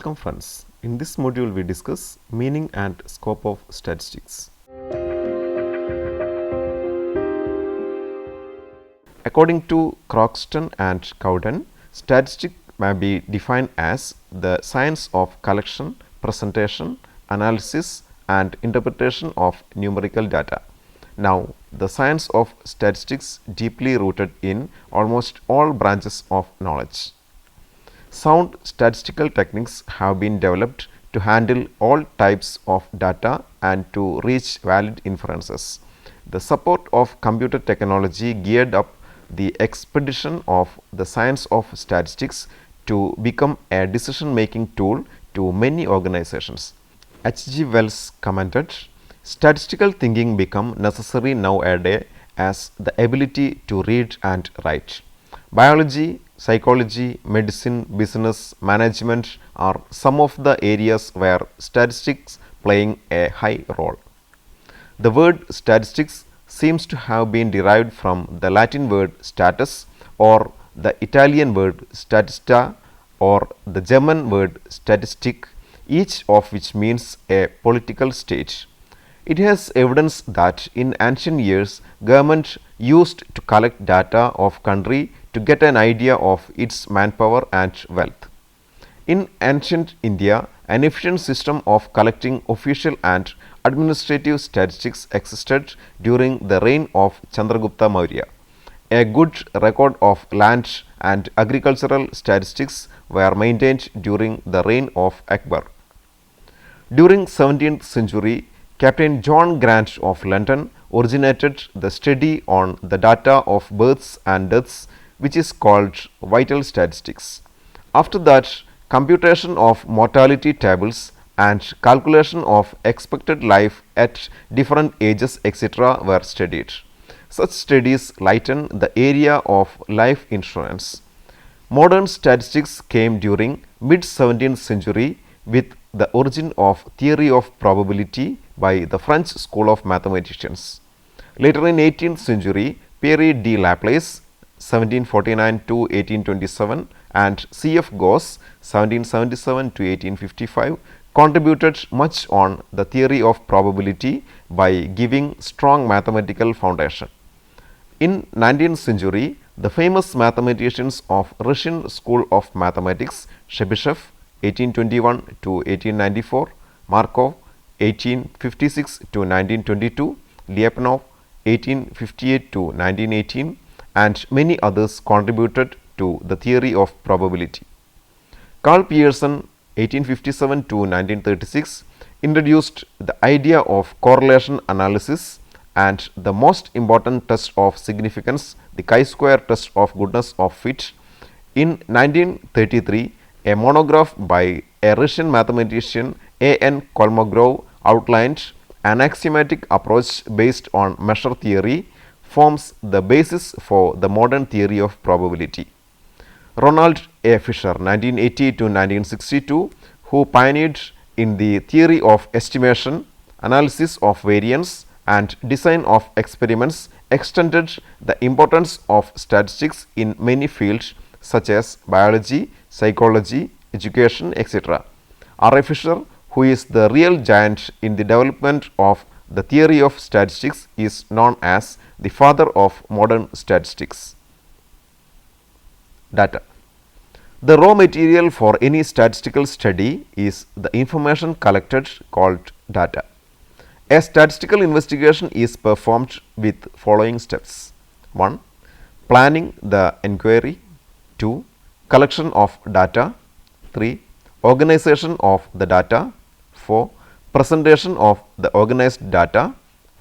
Welcome friends. In this module we discuss meaning and scope of statistics. According to Croxton and Cowden, statistics may be defined as the science of collection, presentation, analysis and interpretation of numerical data. Now, the science of statistics deeply rooted in almost all branches of knowledge. Sound statistical techniques have been developed to handle all types of data and to reach valid inferences. The support of computer technology geared up the expedition of the science of statistics to become a decision making tool to many organizations. H. G. Wells commented, "Statistical thinking become necessary nowadays as the ability to read and write. Biology, psychology, medicine, business, management are some of the areas where statistics playing a high role." The word statistics seems to have been derived from the Latin word status or the Italian word statista or the German word statistik, each of which means a political state. It has evidence that in ancient years, government used to collect data of country to get an idea of its manpower and wealth. In ancient India, an efficient system of collecting official and administrative statistics existed during the reign of Chandragupta Maurya. A good record of land and agricultural statistics were maintained during the reign of Akbar. During 17th century, Captain John Grant of London originated the study on the data of births and deaths, which is called vital statistics. After that, computation of mortality tables and calculation of expected life at different ages etc. were studied. Such studies lighten the area of life insurance. Modern statistics came during mid 17th century with the origin of theory of probability by the French school of mathematicians. Later in 18th century, Pierre de Laplace 1749 to 1827 and C. F. Gauss 1777 to 1855 contributed much on the theory of probability by giving strong mathematical foundation. In 19th century, the famous mathematicians of Russian school of mathematics, Chebyshev 1821 to 1894, Markov 1856 to 1922, Lyapunov 1858 to 1918 and many others contributed to the theory of probability. Carl Pearson 1857 to 1936 introduced the idea of correlation analysis and the most important test of significance, the chi-square test of goodness of fit. In 1933, a monograph by a Russian mathematician A. N. Kolmogorov outlined an axiomatic approach based on measure theory forms the basis for the modern theory of probability. Ronald A. Fisher 1980 to 1962, who pioneered in the theory of estimation, analysis of variance and design of experiments, extended the importance of statistics in many fields such as biology, psychology, education, etc. R. A. Fisher, who is the real giant in the development of the theory of statistics, is known as the father of modern statistics. Data. The raw material for any statistical study is the information collected called data. A statistical investigation is performed with following steps. 1. Planning the inquiry. 2. Collection of data. 3. Organization of the data. 4. Presentation of the organized data.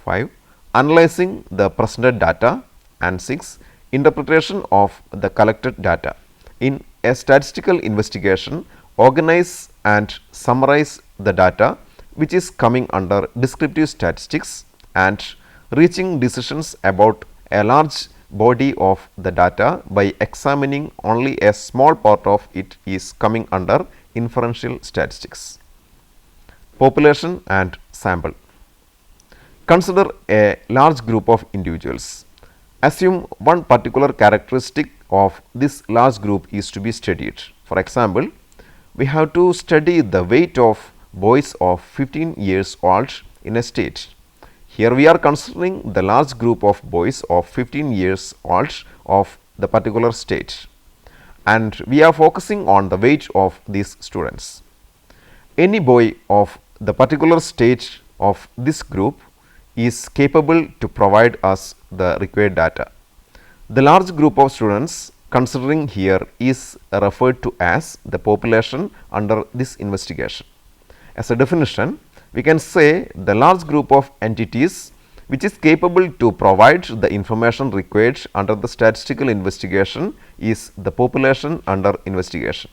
5. Analyzing the presented data. And 6. Interpretation of the collected data. In a statistical investigation, organize and summarize the data which is coming under descriptive statistics and reaching decisions about a large body of the data by examining only a small part of it is coming under inferential statistics. Population and sample. Consider a large group of individuals. Assume one particular characteristic of this large group is to be studied. For example, we have to study the weight of boys of 15 years old in a state. Here we are considering the large group of boys of 15 years old of the particular state, and we are focusing on the weight of these students. Any boy of the particular stage of this group is capable to provide us the required data. The large group of students considering here is referred to as the population under this investigation. As a definition, we can say the large group of entities which is capable to provide the information required under the statistical investigation is the population under investigation.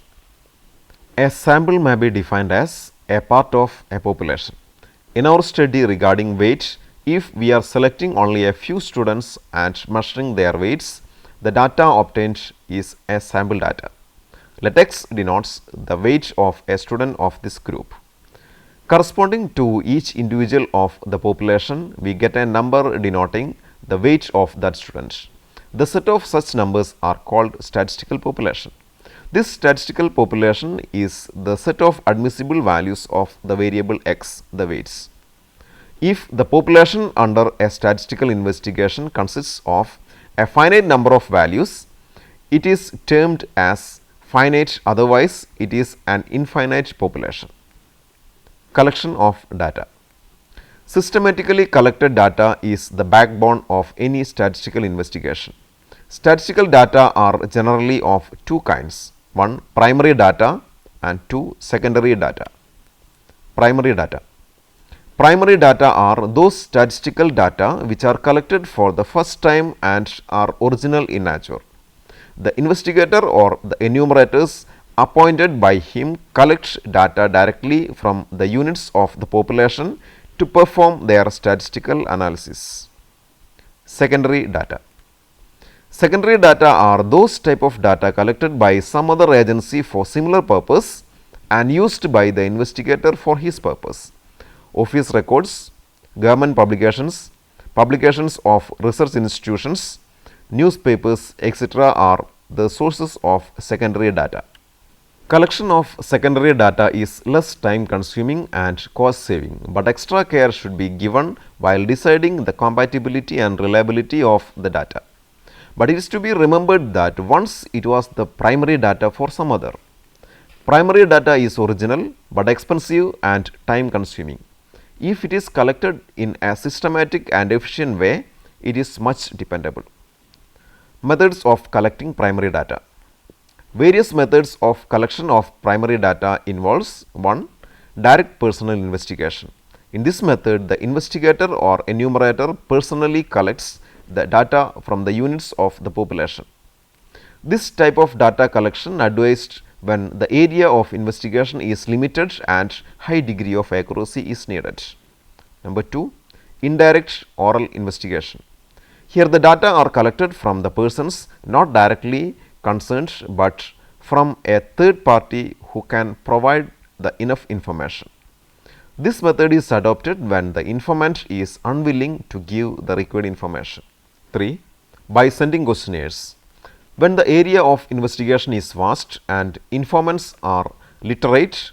A sample may be defined as a part of a population. In our study regarding weight, if we are selecting only a few students and measuring their weights, the data obtained is a sample data. Let x denotes the weight of a student of this group. Corresponding to each individual of the population, we get a number denoting the weight of that student. The set of such numbers are called statistical population. This statistical population is the set of admissible values of the variable x, the weights. If the population under a statistical investigation consists of a finite number of values, it is termed as finite, otherwise it is an infinite population. Collection of data. Systematically collected data is the backbone of any statistical investigation. Statistical data are generally of two kinds: one, primary data, and two, secondary data. Primary data. Primary data are those statistical data which are collected for the first time and are original in nature. The investigator or the enumerators appointed by him collect data directly from the units of the population to perform their statistical analysis. Secondary data. Secondary data are those type of data collected by some other agency for similar purpose and used by the investigator for his purpose. Office records, government publications, publications of research institutions, newspapers, etc. are the sources of secondary data. Collection of secondary data is less time consuming and cost saving, but extra care should be given while deciding the compatibility and reliability of the data. But it is to be remembered that once it was the primary data for some other. Primary data is original but expensive and time consuming. If it is collected in a systematic and efficient way, it is much dependable. Methods of collecting primary data. Various methods of collection of primary data involves: one, direct personal investigation. In this method, the investigator or enumerator personally collects the data from the units of the population. This type of data collection advised when the area of investigation is limited and high degree of accuracy is needed. Number 2, indirect oral investigation. Here the data are collected from the persons not directly concerned, but from a third party who can provide the enough information. This method is adopted when the informant is unwilling to give the required information. 3. By sending questionnaires. When the area of investigation is vast and informants are literate,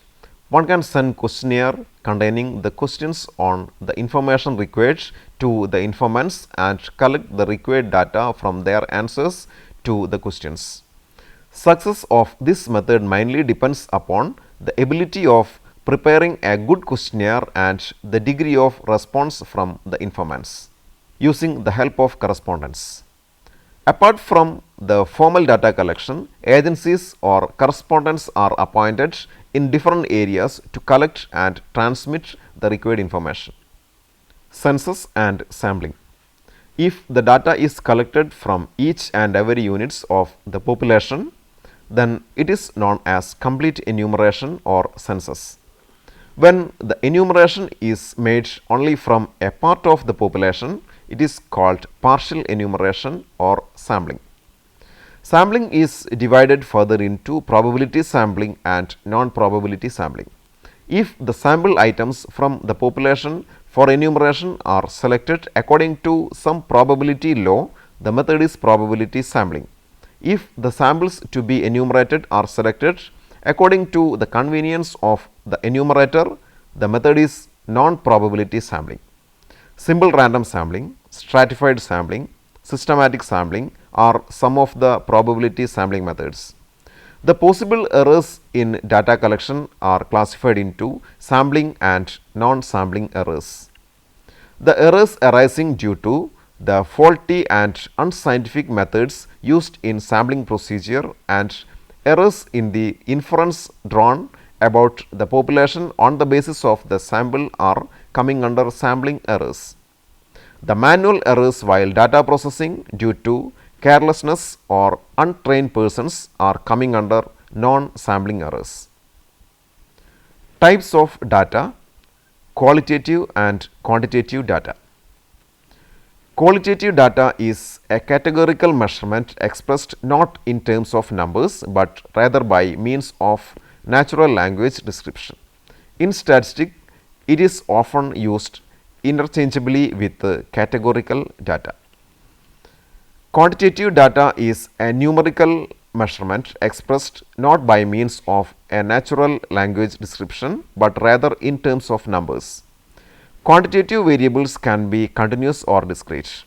one can send questionnaire containing the questions on the information required to the informants and collect the required data from their answers to the questions. Success of this method mainly depends upon the ability of preparing a good questionnaire and the degree of response from the informants using the help of correspondence. Apart from the formal data collection, agencies or correspondents are appointed in different areas to collect and transmit the required information. Census and sampling. If the data is collected from each and every units of the population, then it is known as complete enumeration or census. When the enumeration is made only from a part of the population, it is called partial enumeration or sampling. Sampling is divided further into probability sampling and non-probability sampling. If the sample items from the population for enumeration are selected according to some probability law, the method is probability sampling. If the samples to be enumerated are selected According to the convenience of the enumerator, the method is non-probability sampling. Simple random sampling, stratified sampling, systematic sampling are some of the probability sampling methods. The possible errors in data collection are classified into sampling and non-sampling errors. The errors arising due to the faulty and unscientific methods used in sampling procedure and errors in the inference drawn about the population on the basis of the sample are coming under sampling errors. The manual errors while data processing due to carelessness or untrained persons are coming under non-sampling errors. Types of data: qualitative and quantitative data. Qualitative data is a categorical measurement expressed not in terms of numbers, but rather by means of natural language description. In statistics, it is often used interchangeably with categorical data. Quantitative data is a numerical measurement expressed not by means of a natural language description, but rather in terms of numbers. Quantitative variables can be continuous or discrete.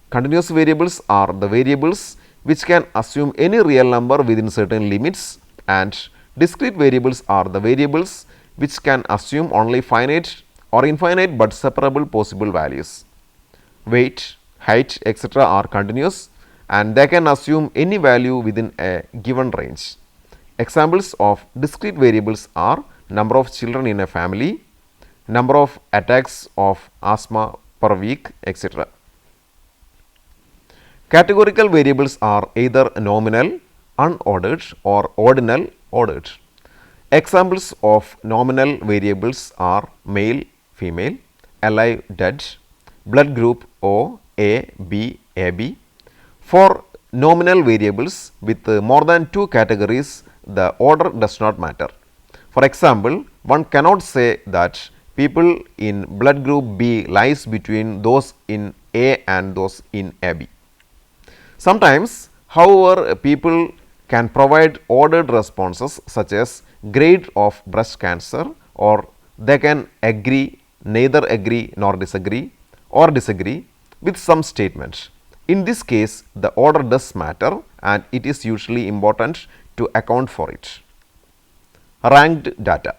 Continuous variables are the variables which can assume any real number within certain limits, and discrete variables are the variables which can assume only finite or infinite but separable possible values. Weight, height, etc. are continuous and they can assume any value within a given range. Examples of discrete variables are number of children in a family, number of attacks of asthma per week, etc. Categorical variables are either nominal, unordered or ordinal, ordered. Examples of nominal variables are male, female, alive, dead, blood group O, A, B, AB. For nominal variables with more than two categories, the order does not matter. For example, one cannot say that people in blood group B lies between those in A and those in AB. Sometimes, however, people can provide ordered responses such as grade of breast cancer, or they can agree, neither agree nor disagree, or disagree with some statement. In this case, the order does matter and it is usually important to account for it. Ranked data.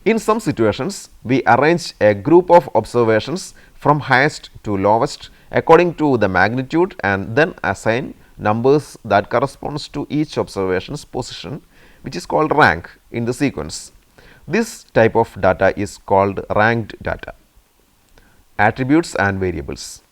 In some situations, we arrange a group of observations from highest to lowest according to the magnitude and then assign numbers that corresponds to each observation's position, which is called rank in the sequence. This type of data is called ranked data. Attributes and variables.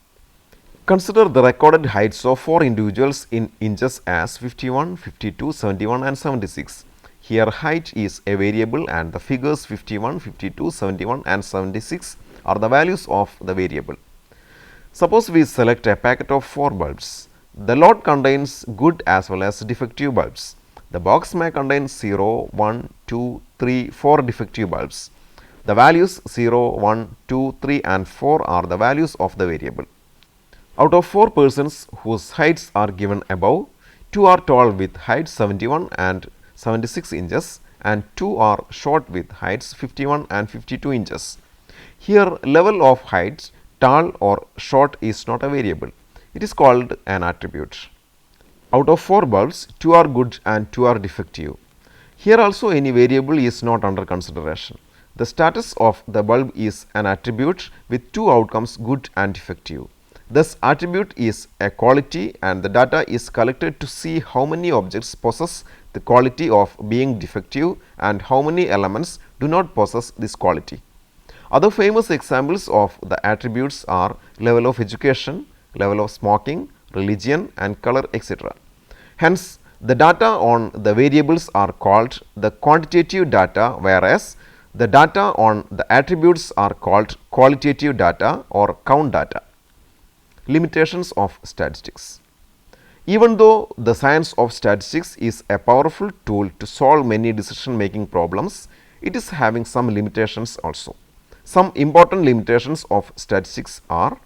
Consider the recorded heights of 4 individuals in inches as 51, 52, 71 and 76. Here height is a variable and the figures 51, 52, 71 and 76 are the values of the variable. Suppose we select a packet of 4 bulbs. The lot contains good as well as defective bulbs. The box may contain 0, 1, 2, 3, 4 defective bulbs. The values 0, 1, 2, 3 and 4 are the values of the variable. Out of 4 persons whose heights are given above, 2 are tall with heights 71 and 76 inches and 2 are short with heights 51 and 52 inches. Here level of height, tall or short, is not a variable. It is called an attribute. Out of 4 bulbs, 2 are good and 2 are defective. Here also any variable is not under consideration. The status of the bulb is an attribute with 2 outcomes, good and defective. Thus, attribute is a quality and the data is collected to see how many objects possess the quality of being defective and how many elements do not possess this quality. Other famous examples of the attributes are level of education, level of smoking, religion and color, etc. Hence, the data on the variables are called the quantitative data, whereas the data on the attributes are called qualitative data or count data. Limitations of statistics. Even though the science of statistics is a powerful tool to solve many decision making problems, it is having some limitations also. Some important limitations of statistics are: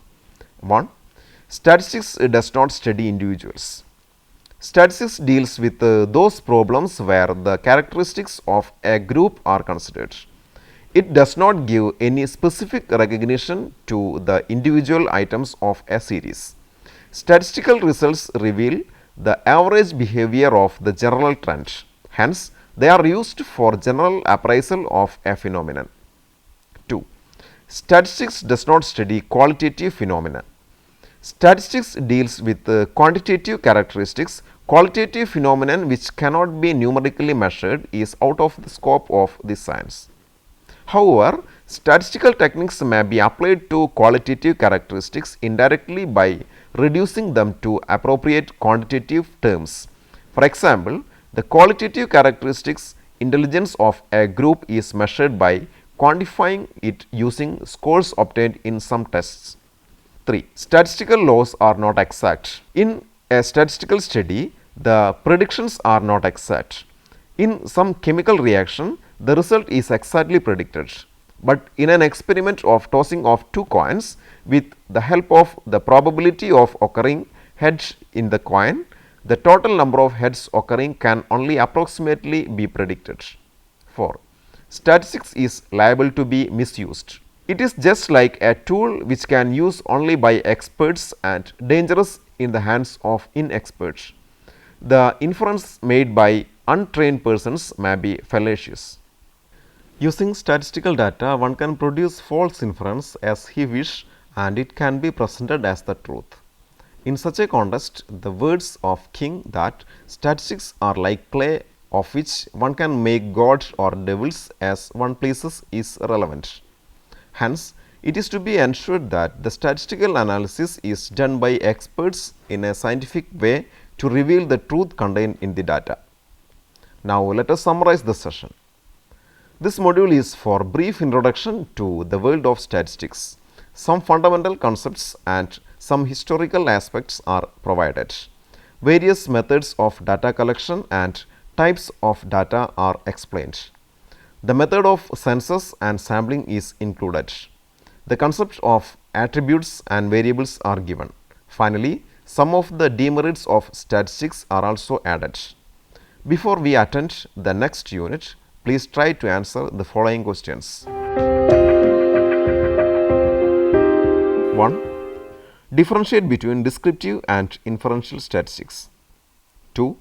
1. Statistics does not study individuals. Statistics deals with those problems where the characteristics of a group are considered. It does not give any specific recognition to the individual items of a series. Statistical results reveal the average behavior of the general trend. Hence, they are used for general appraisal of a phenomenon. 2. Statistics does not study qualitative phenomena. Statistics deals with quantitative characteristics. Qualitative phenomenon which cannot be numerically measured is out of the scope of this science. However, statistical techniques may be applied to qualitative characteristics indirectly by reducing them to appropriate quantitative terms. For example, the qualitative characteristics intelligence of a group is measured by quantifying it using scores obtained in some tests. 3. Statistical laws are not exact. In a statistical study, the predictions are not exact. In some chemical reaction, the result is exactly predicted. But in an experiment of tossing of two coins with the help of the probability of occurring heads in the coin, the total number of heads occurring can only approximately be predicted. 4. Statistics is liable to be misused. It is just like a tool which can use only by experts and dangerous in the hands of inexperts. The inference made by untrained persons may be fallacious. Using statistical data, one can produce false inference as he wish and it can be presented as the truth. In such a context, the words of King that statistics are like clay of which one can make gods or devils as one pleases is relevant. Hence, it is to be ensured that the statistical analysis is done by experts in a scientific way to reveal the truth contained in the data. Now, let us summarize the session. This module is for brief introduction to the world of statistics. Some fundamental concepts and some historical aspects are provided. Various methods of data collection and types of data are explained. The method of census and sampling is included. The concept of attributes and variables are given. Finally, some of the demerits of statistics are also added. Before we attend the next unit, please try to answer the following questions. 1. Differentiate between descriptive and inferential statistics. 2.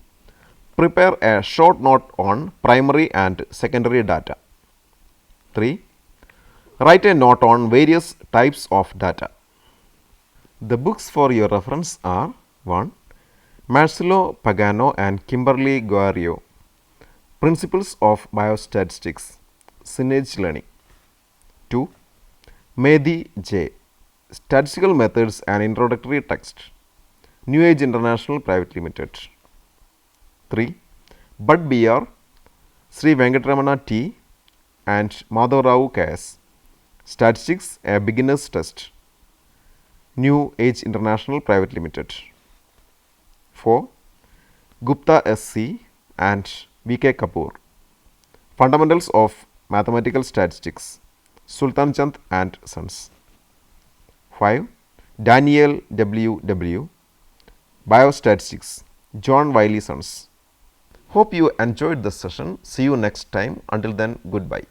Prepare a short note on primary and secondary data. 3. Write a note on various types of data. The books for your reference are 1. Marcelo Pagano and Kimberly Guerrio, Principles of Biostatistics, Signage Learning. 2. Mehdi J. Statistical Methods and Introductory Text, New Age International Private Limited. 3. Bud B.R., Sri Venkatramana T. and Madhav Rao K.S. Statistics, a Beginner's Test, New Age International Private Limited. 4. Gupta S.C. and V.K. Kapoor, Fundamentals of Mathematical Statistics, Sultan Chand and Sons. 5. Daniel W. Biostatistics, John Wiley Sons. Hope you enjoyed this session. See you next time. Until then, goodbye.